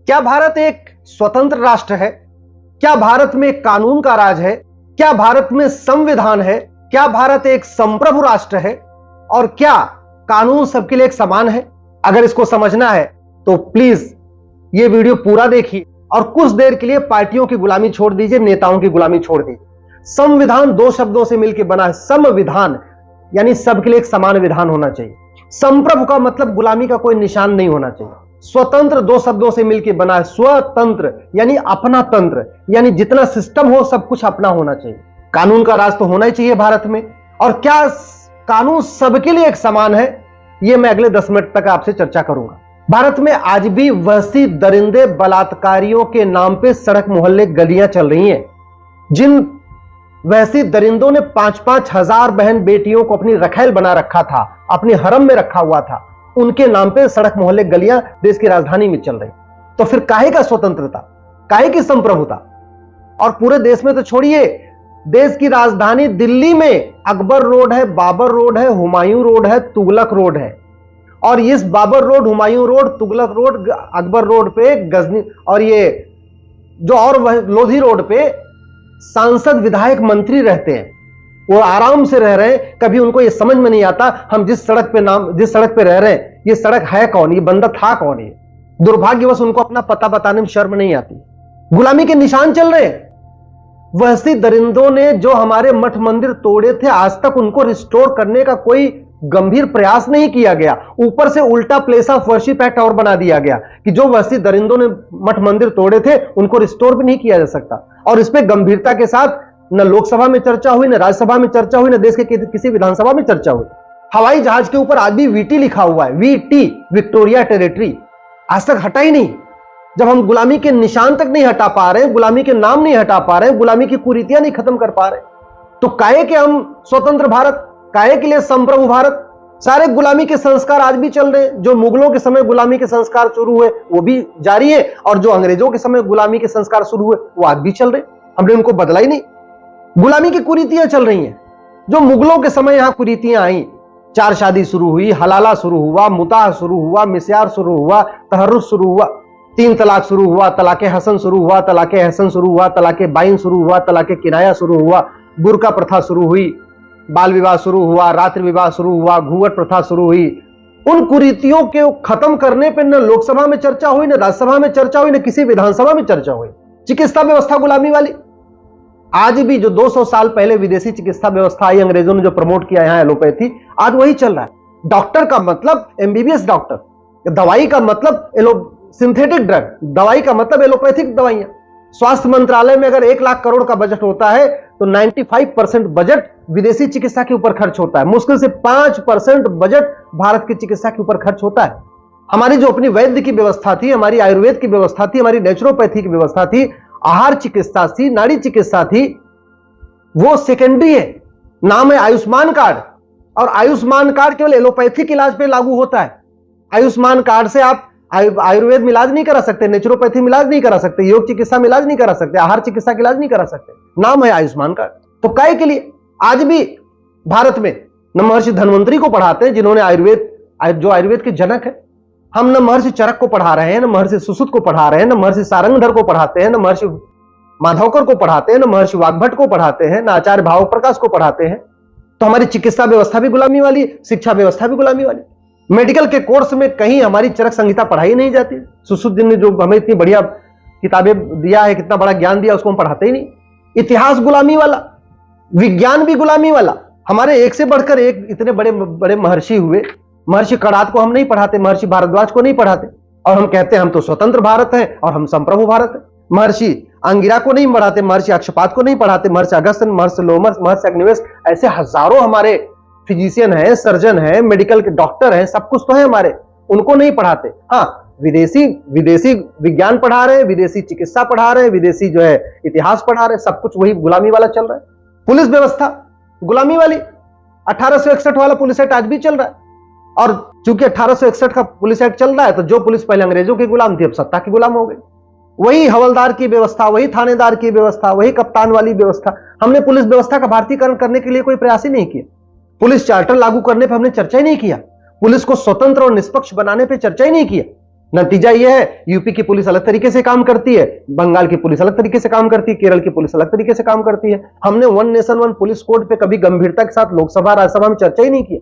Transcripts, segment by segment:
क्या भारत एक स्वतंत्र राष्ट्र है? क्या भारत में कानून का राज है? क्या भारत में संविधान है? क्या भारत एक संप्रभु राष्ट्र है? और क्या कानून सबके लिए एक समान है? अगर इसको समझना है तो प्लीज ये वीडियो पूरा देखिए और कुछ देर के लिए पार्टियों की गुलामी छोड़ दीजिए, नेताओं की गुलामी छोड़ दीजिए। संविधान दो शब्दों से मिलकर बना है, संविधान, यानी सबके लिए एक समान विधान होना चाहिए। संप्रभु का मतलब गुलामी का कोई निशान नहीं होना चाहिए। स्वतंत्र दो शब्दों से मिलकर बना है, स्वतंत्र यानी अपना तंत्र, यानी जितना सिस्टम हो सब कुछ अपना होना चाहिए। कानून का राज तो होना ही चाहिए भारत में। और क्या कानून सबके लिए एक समान है, यह मैं अगले 10 मिनट तक आपसे चर्चा करूंगा। भारत में आज भी वहशी दरिंदे बलात्कारियों के नाम पे सड़क मोहल्ले गलियां चल रही हैं। जिन वहशी दरिंदों ने 5-5 हजार बहन बेटियों को अपनी रखैल बना रखा था, अपने हरम में रखा हुआ था, उनके नाम पे सड़क मोहल्ले गलियां देश की राजधानी में चल रही। तो फिर काहे का स्वतंत्रता, काहे की संप्रभुता? और पूरे देश में तो छोड़िए, देश की राजधानी दिल्ली में अकबर रोड है, बाबर रोड है, हुमायूं रोड है, तुगलक रोड है। और इस Babar road, Humayun road, Tughlaq road, Akbar road पे गजनी और ये जो और लोधी रोड पे सांसद विधायक मंत्री रहते हैं। वो आराम से रह रहे हैं। कभी उनको ये समझ में नहीं आता हम जिस सड़क पे रह रहे हैं, ये सड़क है कौन, ये बंदा था कौन। ये दुर्भाग्यवश उनको अपना पता बताने में शर्म नहीं आती। गुलामी के निशान चल रहे हैं। वहशी दरिंदों ने जो हमारे मठ मंदिर तोड़े थे, आज तक उनको रिस्टोर करने का कोई गंभीर प्रयास नहीं किया गया। ऊपर से उल्टा प्लेस ऑफ वर्शिप एक्ट और बना दिया गया कि जो वहशी दरिंदों ने मठ मंदिर तोड़े थे उनको रिस्टोर भी नहीं किया जा सकता। और इस पे गंभीरता के साथ न लोकसभा में चर्चा हुई, न राज्यसभा में चर्चा हुई, न देश के किसी विधानसभा में चर्चा हुई। हवाई जहाज के ऊपर आज भी वीटी लिखा हुआ है, वीटी, विक्टोरिया टेरिटरी, आज तक हटा ही नहीं। जब हम गुलामी के निशान तक नहीं हटा पा रहे हैं, गुलामी के नाम नहीं हटा पा रहे हैं, गुलामी की कुरीतियां नहीं खत्म कर पा रहे, तो काहे के हम स्वतंत्र भारत, काहे के लिए संप्रभु भारत? सारे गुलामी के संस्कार आज भी चल रहे हैं। जो मुगलों के समय गुलामी के संस्कार शुरू हुए वो भी जारी है, और जो अंग्रेजों के समय गुलामी के संस्कार शुरू हुए वो आज भी चल रहे। हमने उनको बदला ही नहीं। गुलामी की कुरीतियां चल रही हैं। जो मुगलों के समय यहां कुरीतियां आई, 4 शादी शुरू हुई, हलाला शुरू हुआ, मुताह शुरू हुआ, मिस्यार शुरू हुआ, तहर्रुस शुरू हुआ, 3 तलाक शुरू हुआ, तलाके हसन शुरू हुआ, तलाके हसन शुरू हुआ, तलाके बाइन शुरू हुआ, तलाके किनाया शुरू हुआ, बुर्का प्रथा शुरू हुई, बाल विवाह शुरू हुआ, रात्रि विवाह शुरू हुआ, घूंघट प्रथा शुरू हुई। उन कुरीतियों के खत्म करने पर न लोकसभा में चर्चा हुई, न राज्यसभा में चर्चा हुई, न किसी विधानसभा में चर्चा हुई। चिकित्सा व्यवस्था गुलामी वाली। आज भी जो 200 साल पहले विदेशी चिकित्सा व्यवस्था आई, अंग्रेजों ने जो प्रमोट किया यहां एलोपैथी, आज वही चल रहा है। डॉक्टर का मतलब एमबीबीएस डॉक्टर, दवाई का मतलब सिंथेटिक ड्रग, दवाई का मतलब एलोपैथिक दवाइयां। स्वास्थ्य मंत्रालय में अगर 1 लाख करोड़ का बजट होता है तो 95% बजट विदेशी चिकित्सा के ऊपर खर्च होता है। मुश्किल से 5% बजट भारत की चिकित्सा के ऊपर खर्च होता है। हमारी जो अपनी वैद्य की व्यवस्था थी, हमारी आयुर्वेद की व्यवस्था थी, हमारी नेचुरोपैथी की व्यवस्था थी, आहार चिकित्सा थी, नाड़ी चिकित्सा थी, वो सेकेंडरी है। नाम है आयुष्मान कार्ड, और आयुष्मान कार्ड केवल एलोपैथिक इलाज पे लागू होता है। आयुष्मान कार्ड से आप आयुर्वेद में इलाज नहीं करा सकते, नेचुरोपैथी में इलाज नहीं करा सकते, योग चिकित्सा में इलाज नहीं करा सकते, आहार चिकित्सा का इलाज नहीं करा सकते। नाम है आयुष्मान कार्ड। तो काहे के लिए आज भी भारत में न महर्षि धन्वंतरी को पढ़ाते हैं, जिन्होंने जो आयुर्वेद के जनक है। हम न महर्षि चरक को पढ़ा रहे हैं, न महर्षि सुश्रुत को पढ़ा रहे हैं, न महर्षि सारंगधर को पढ़ाते हैं, न महर्षि माधवकर को पढ़ाते हैं, न महर्षि वाग्भट को पढ़ाते हैं, न आचार्य भाव प्रकाश को पढ़ाते हैं। तो हमारी चिकित्सा व्यवस्था भी गुलामी वाली, शिक्षा व्यवस्था भी गुलामी वाली। मेडिकल के कोर्स में कहीं हमारी चरक संहिता पढ़ाई नहीं जाती। सुश्रुत जी ने जो हमें इतनी बढ़िया किताबें दिया है, कितना बड़ा ज्ञान दिया, उसको हम पढ़ाते ही नहीं। इतिहास गुलामी वाला, विज्ञान भी गुलामी वाला। हमारे एक से बढ़कर एक इतने बड़े बड़े महर्षि हुए। महर्षि कणाद को हम नहीं पढ़ाते, महर्षि भारद्वाज को नहीं पढ़ाते, और हम कहते हैं हम तो स्वतंत्र भारत है और हम संप्रभु भारत है। महर्षि अंगिरा को नहीं पढ़ाते, महर्षि अक्षपाद को नहीं पढ़ाते, महर्षि अगस्त्यन, महर्षि लोमस, महर्षि अग्निवेश, ऐसे हजारों हमारे फिजिशियन है, सर्जन है, मेडिकल के डॉक्टर हैं, सब कुछ तो है हमारे, उनको नहीं पढ़ाते। हाँ, विदेशी विज्ञान पढ़ा रहे हैं, विदेशी चिकित्सा पढ़ा रहे हैं, विदेशी जो है इतिहास पढ़ा रहे हैं, सब कुछ वही गुलामी वाला चल रहा है। पुलिस व्यवस्था गुलामी वाली। 1861 वाला पुलिस एक्ट आज भी चल रहा है, और चूंकि 1861 का पुलिस एक्ट चल रहा है तो जो पुलिस पहले अंग्रेजों की गुलाम थी अब सत्ता की गुलाम हो गई। वही हवलदार की व्यवस्था, वही थानेदार की व्यवस्था, वही कप्तान वाली व्यवस्था। हमने पुलिस व्यवस्था का भारतीयकरण करने के लिए कोई प्रयास ही नहीं किया। पुलिस चार्टर लागू करने पर हमने चर्चा ही नहीं किया। पुलिस को स्वतंत्र और निष्पक्ष बनाने पर चर्चा ही नहीं किया। नतीजा यह है, यूपी की पुलिस अलग तरीके से काम करती है, बंगाल की पुलिस अलग तरीके से काम करती है, केरल की पुलिस अलग तरीके से काम करती है। हमने one nation one police code पे कभी गंभीरता के साथ लोकसभा राज्यसभा में चर्चा ही नहीं किया,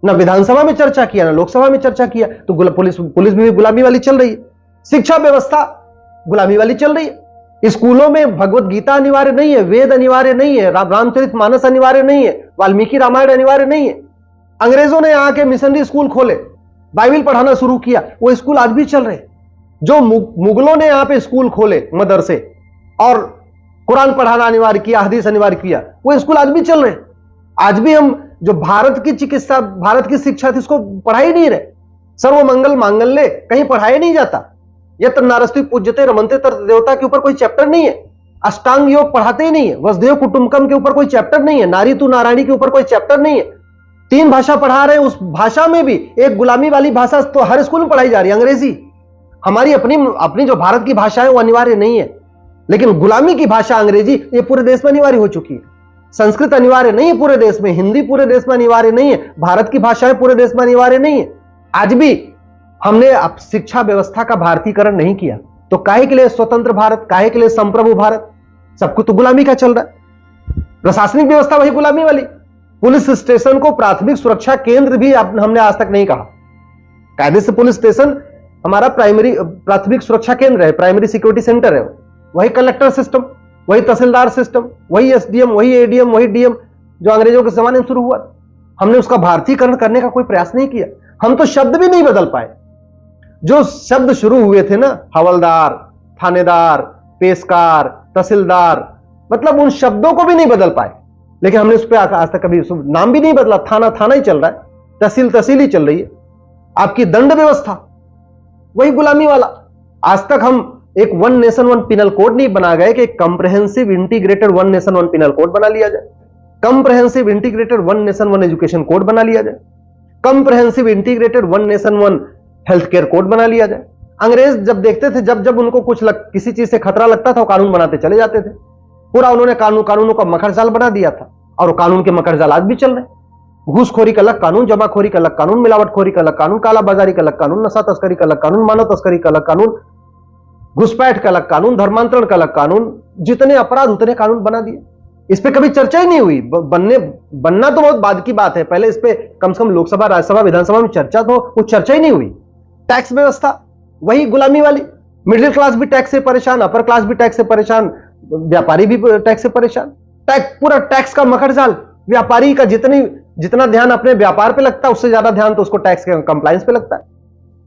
ना विधानसभा में चर्चा किया, ना लोकसभा में चर्चा किया। तो पुलिस भी गुलामी वाली चल रही है, शिक्षा व्यवस्था गुलामी वाली चल रही है। स्कूलों में भगवत गीता अनिवार्य नहीं है, वेद अनिवार्य नहीं है, रामचरितमानस अनिवार्य नहीं है, वाल्मीकि रामायण अनिवार्य नहीं है। अंग्रेजों ने आके मिशनरी स्कूल खोले, बाइबल पढ़ाना शुरू किया, वो स्कूल आज भी चल रहे हैं। जो मुगलों ने यहां पे स्कूल खोले मदरसे और कुरान पढ़ाना अनिवार्य किया, हदीस अनिवार्य किया, वो स्कूल आज भी चल रहे हैं। आज भी हम जो भारत की चिकित्सा, भारत की शिक्षा थी, उसको पढ़ा ही नहीं रहे। सर्वमंगल मांगल्य कहीं पढ़ाया नहीं जाता। यत्र नारस्ति पूज्यते रमन्ते तत्र देवता के ऊपर कोई चैप्टर नहीं है। अष्टांग योग पढ़ाते ही नहीं है। वसुदेव कुटुंबकम के ऊपर कोई चैप्टर नहीं है। नारी तू नारायणी के ऊपर कोई चैप्टर नहीं है। 3 भाषा पढ़ा रहे हैं, उस भाषा में भी एक गुलामी वाली भाषा तो हर स्कूल में पढ़ाई जा रही है, अंग्रेजी। हमारी अपनी जो भारत की भाषा है वो अनिवार्य नहीं है, लेकिन गुलामी की भाषा अंग्रेजी ये पूरे देश में अनिवार्य हो चुकी है। संस्कृत अनिवार्य नहीं है पूरे देश में, हिंदी पूरे देश में अनिवार्य नहीं है, भारत की भाषाएं पूरे देश में अनिवार्य नहीं है। आज भी हमने शिक्षा व्यवस्था का भारतीकरण नहीं किया, तो काहे के लिए स्वतंत्र भारत, काहे के लिए संप्रभु भारत? सब कुछ तो गुलामी का चल रहा है। प्रशासनिक व्यवस्था वही गुलामी वाली। पुलिस स्टेशन को प्राथमिक सुरक्षा केंद्र भी हमने आज तक नहीं कहा। कायदे से पुलिस स्टेशन हमारा प्राथमिक सुरक्षा केंद्र है, प्राइमरी सिक्योरिटी सेंटर है। वही कलेक्टर सिस्टम, वही तहसीलदार सिस्टम, वही एसडीएम, वही एडीएम, वही डीएम जो अंग्रेजों के जमाने में शुरू हुआ। हमने उसका भारतीकरण करने का कोई प्रयास नहीं किया। हम तो शब्द भी नहीं बदल पाए। जो शब्द शुरू हुए थे ना, हवलदार, थानेदार, पेशकार, तहसीलदार, मतलब उन शब्दों को भी नहीं बदल पाए। लेकिन हमने उस पर आज तक कभी नाम भी नहीं बदला। थाना थाना ही चल रहा है, तहसील तहसील ही चल रही है। आपकी दंड व्यवस्था वही गुलामी वाला। आज तक हम एक one nation one penal code नहीं बना गए कि comprehensive integrated one nation one penal code बना लिया जाए, comprehensive integrated one nation one education code बना लिया जाए, comprehensive integrated one nation one health care code बना लिया जाए। अंग्रेज जब देखते थे, जब जब उनको किसी चीज से खतरा लगता था, वो कानून बनाते चले जाते थे। पूरा उन्होंने कानूनों का मकड़जाल बना दिया था, और कानून के मकड़जाल आज भी चल रहे हैं। घूसखोरी का अलग कानून, जमाखोरी का अलग कानून, मिलावटखोरी का अलग कानून, कालाबाजारी का अलग कानून, नशा तस्करी का अलग कानून, मानव तस्करी का अलग कानून, घुसपैठ का अलग कानून, धर्मांतरण का अलग कानून। जितने अपराध उतने कानून बना दिए। इस पे कभी चर्चा ही नहीं हुई। बनना तो बहुत बाद की बात है। पहले इस पे कम से कम लोकसभा, राज्यसभा, विधानसभा में चर्चा, तो वो चर्चा ही नहीं हुई। टैक्स व्यवस्था वही गुलामी वाली। मिडिल क्लास भी टैक्स से परेशान, अपर क्लास भी टैक्स से परेशान, व्यापारी भी टैक्स से परेशान। पूरा टैक्स का मकड़जाल। व्यापारी का जितना ध्यान अपने व्यापार पे लगता है, उससे ज्यादा ध्यान तो उसको टैक्स के कंप्लायंस पे लगता है।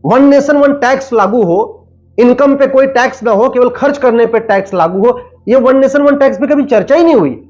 वन नेशन वन टैक्स लागू हो, इनकम पे कोई टैक्स ना हो, केवल खर्च करने पे टैक्स लागू हो, ये वन नेशन वन टैक्स पे कभी चर्चा ही नहीं हुई।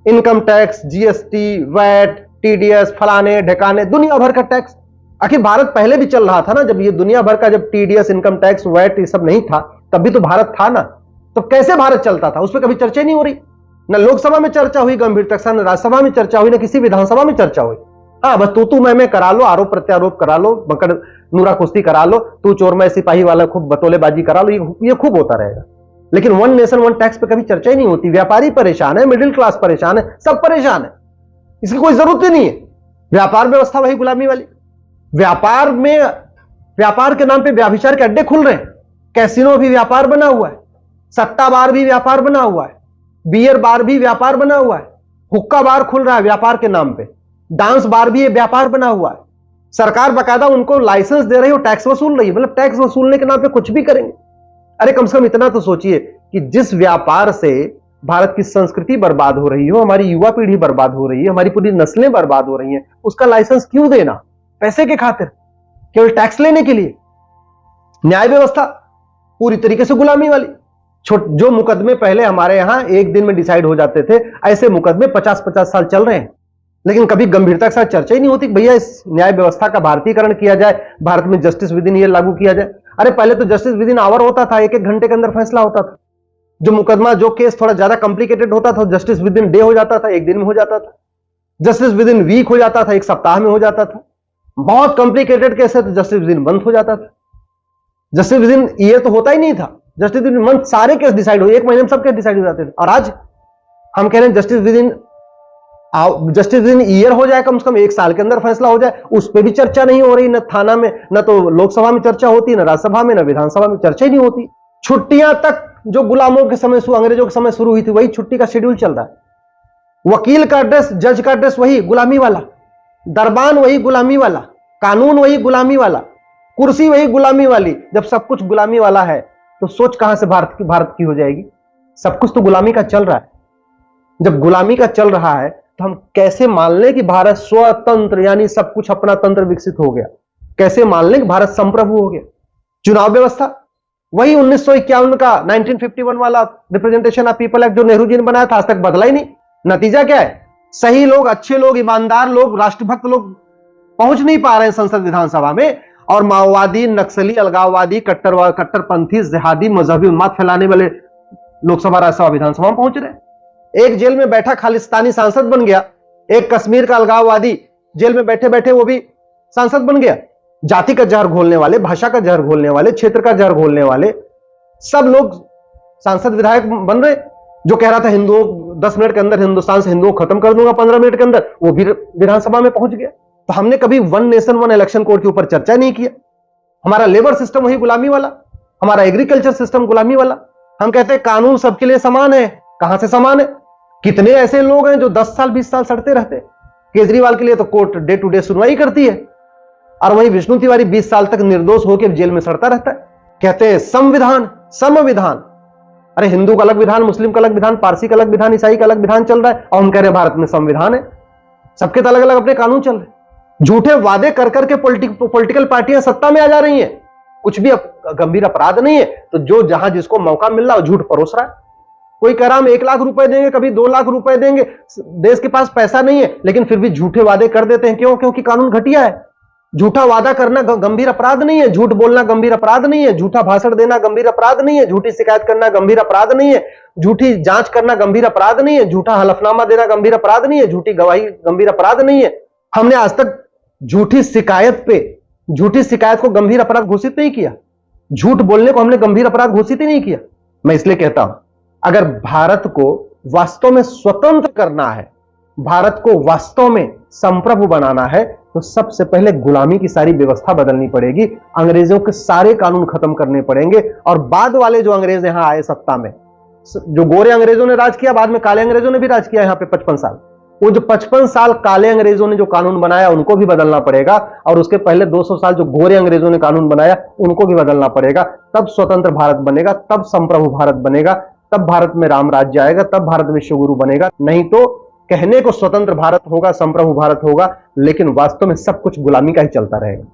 Income tax, GST, VAT, TDS, फलाने ढकाने, दुनिया भर का टैक्स। आखिर भारत पहले भी चल रहा था ना, जब ये दुनिया भर का, जब टीडीएस, इनकम टैक्स, वैट ये सब नहीं था, तब भी तो भारत था ना। तो कैसे भारत चलता था, उस पर कभी चर्चा ही नहीं हो रही। न लोकसभा में चर्चा हुई गंभीरता से, न राज्यसभा में चर्चा हुई, न किसी विधानसभा में चर्चा हुई। हाँ, बस तू मैं करा लो, आरोप प्रत्यारोप करा लो, मकड़ नूरा कुश्ती करा लो, तू चोर मैं सिपाही वाला खूब बतौलेबाजी करा लो, ये खूब होता रहेगा। लेकिन वन नेशन वन टैक्स पे कभी चर्चा ही नहीं होती। व्यापारी परेशान है, मिडिल क्लास परेशान है, सब परेशान है, इसकी कोई जरूरत ही नहीं है। व्यापार व्यवस्था वही गुलामी वाली। व्यापार के नाम पे व्याभिचार के अड्डे खुल रहे हैं। कैसीनो भी व्यापार बना हुआ है, सट्टा बार भी व्यापार बना हुआ है, बियर बार भी व्यापार बना हुआ है, हुक्का बार खुल रहा है व्यापार के नाम पे, डांस बार भी ये व्यापार बना हुआ है। सरकार बकायदा उनको लाइसेंस दे रही है, टैक्स वसूल रही है, मतलब टैक्स वसूलने के नाम पे कुछ भी करेंगे। अरे कम से कम इतना तो सोचिए कि जिस व्यापार से भारत की संस्कृति बर्बाद हो रही हो, हमारी युवा पीढ़ी बर्बाद हो रही है, हमारी पूरी नस्लें बर्बाद हो रही हैं, उसका लाइसेंस क्यों देना? पैसे के खातिर, केवल टैक्स लेने के लिए। न्याय व्यवस्था पूरी तरीके से गुलामी वाली। जो मुकदमे पहले हमारे यहां एक दिन में डिसाइड हो जाते थे, ऐसे मुकदमे 50-50 साल चल रहे हैं। लेकिन कभी गंभीरता के साथ चर्चा ही नहीं होती भैया इस न्याय व्यवस्था का भारतीकरण किया जाए, भारत में जस्टिस विद इन ईयर लागू किया जाए। अरे पहले तो जस्टिस विद इन आवर होता था, 1-1 घंटे के अंदर फैसला होता था। जो मुकदमा, जो केस थोड़ा ज्यादा कॉम्प्लिकेटेड होता था, जस्टिस विद इन डे हो जाता था, 1 दिन में हो जाता था। जस्टिस विद इन वीक हो जाता था, 1 सप्ताह में हो जाता था। बहुत कॉम्प्लिकेटेड केस है तो जस्टिस विद इन मंथ हो जाता था। जस्टिस विद इन ईयर तो होता ही नहीं था, जस्टिस विद इन मंथ सारे केस डिसाइड हो, 1 महीने में सब केस डिसाइड हो जाते थे। और आज हम कह रहे हैं justice with in justice in year हो जाए, कम से कम 1 साल के अंदर फैसला हो जाए, उस पर भी चर्चा नहीं हो रही। न थाना में, न तो लोकसभा में चर्चा होती, न राज्यसभा में, न विधानसभा में चर्चा ही नहीं होती। छुट्टियां तक जो गुलामों के समय, अंग्रेजों के समय शुरू हुई थी, वही छुट्टी का शेड्यूल चल रहा है। वकील का ड्रेस, जज का ड्रेस वही गुलामी वाला, दरबान वही गुलामी वाला, कानून वही गुलामी वाला, कुर्सी वही गुलामी वाली। जब सब कुछ गुलामी वाला है तो सोच कहां से भारत की हो जाएगी। सब कुछ तो गुलामी का चल रहा है। जब गुलामी का चल रहा है तो हम कैसे मान लें कि भारत स्वतंत्र, यानी सब कुछ अपना तंत्र विकसित हो गया? कैसे मान लें कि भारत संप्रभु हो गया? चुनाव व्यवस्था वही 1951 का 1951 वाला रिप्रेजेंटेशन ऑफ पीपल एक्ट जो नेहरू जी ने बनाया था, आज तक बदला ही नहीं। नतीजा क्या है? सही लोग, अच्छे लोग, ईमानदार लोग, राष्ट्रभक्त लोग पहुंच नहीं पा रहे हैं संसद विधानसभा में, और माओवादी, नक्सली, अलगाववादी, कट्टरपंथी, जिहादी, मजहबी उन्माद फैलाने वाले लोकसभा, राज्यसभा, विधानसभा में पहुंच रहे हैं। एक जेल में बैठा खालिस्तानी सांसद बन गया, एक कश्मीर का अलगाववादी जेल में बैठे बैठे वो भी सांसद बन गया। जाति का जहर घोलने वाले, भाषा का जहर घोलने वाले, क्षेत्र का जहर घोलने वाले सब लोग सांसद विधायक बन रहे। जो कह रहा था हिंदुओं 10 मिनट के अंदर हिंदुस्तान से हिंदुओं खत्म कर दूंगा 15 मिनट के अंदर, वो भी विधानसभा में पहुंच गया। तो हमने कभी one nation one election code के ऊपर चर्चा नहीं किया। हमारा लेबर सिस्टम वही गुलामी वाला, हमारा एग्रीकल्चर सिस्टम गुलामी वाला। हम कहते हैं कानून सबके लिए समान है। कहां से समान है? कितने ऐसे लोग हैं जो 10 साल 20 साल सड़ते रहते। केजरीवाल के लिए तो कोर्ट डे टू डे सुनवाई करती है, और वहीं विष्णु तिवारी 20 साल तक निर्दोष होकर जेल में सड़ता रहता है। कहते हैं संविधान, समविधान। अरे हिंदू का अलग विधान, मुस्लिम का अलग विधान, पारसी का अलग विधान, ईसाई का अलग विधान चल रहा है, और हम कह रहे हैं भारत में संविधान है। सबके तो अलग अलग अपने कानून चल रहे। झूठे वादे कर करके पॉलिटिकल पार्टियां सत्ता में आ जा रही हैं। कुछ भी गंभीर अपराध नहीं है, तो जो जहां जिसको मौका मिल रहा है झूठ परोस रहा है। कोई कह रहा हम 1 लाख रुपए देंगे, कभी 2 लाख रुपए देंगे। देश के पास पैसा नहीं है, लेकिन फिर भी झूठे वादे कर देते हैं। क्यों? क्योंकि कानून घटिया है। झूठा वादा करना गंभीर अपराध नहीं है, झूठ बोलना गंभीर अपराध नहीं है, झूठा भाषण देना गंभीर अपराध नहीं है, झूठी शिकायत करना गंभीर अपराध नहीं है, झूठी जांच करना गंभीर अपराध नहीं है, झूठा हलफनामा देना गंभीर अपराध नहीं है, झूठी गवाही गंभीर अपराध नहीं है। हमने आज तक झूठी शिकायत को गंभीर अपराध घोषित नहीं किया। झूठ बोलने को हमने गंभीर अपराध घोषित ही नहीं किया। मैं इसलिए कहता हूं, अगर भारत को वास्तव में स्वतंत्र करना है, भारत को वास्तव में संप्रभु बनाना है, तो सबसे पहले गुलामी की सारी व्यवस्था बदलनी पड़ेगी। अंग्रेजों के सारे कानून खत्म करने पड़ेंगे, और बाद वाले जो अंग्रेज यहां आए सत्ता में, जो गोरे अंग्रेजों ने राज किया, बाद में काले अंग्रेजों ने भी राज किया यहां पे 55 साल। वो जो 55 साल काले अंग्रेजों ने जो कानून बनाया उनको भी बदलना पड़ेगा, और उसके पहले 200 साल जो गोरे अंग्रेजों ने कानून बनाया उनको भी बदलना पड़ेगा। तब स्वतंत्र भारत बनेगा, तब संप्रभु भारत बनेगा, तब भारत में राम राज्य आएगा, तब भारत विश्व गुरु बनेगा। नहीं तो कहने को स्वतंत्र भारत होगा, संप्रभु भारत होगा, लेकिन वास्तव में सब कुछ गुलामी का ही चलता रहेगा।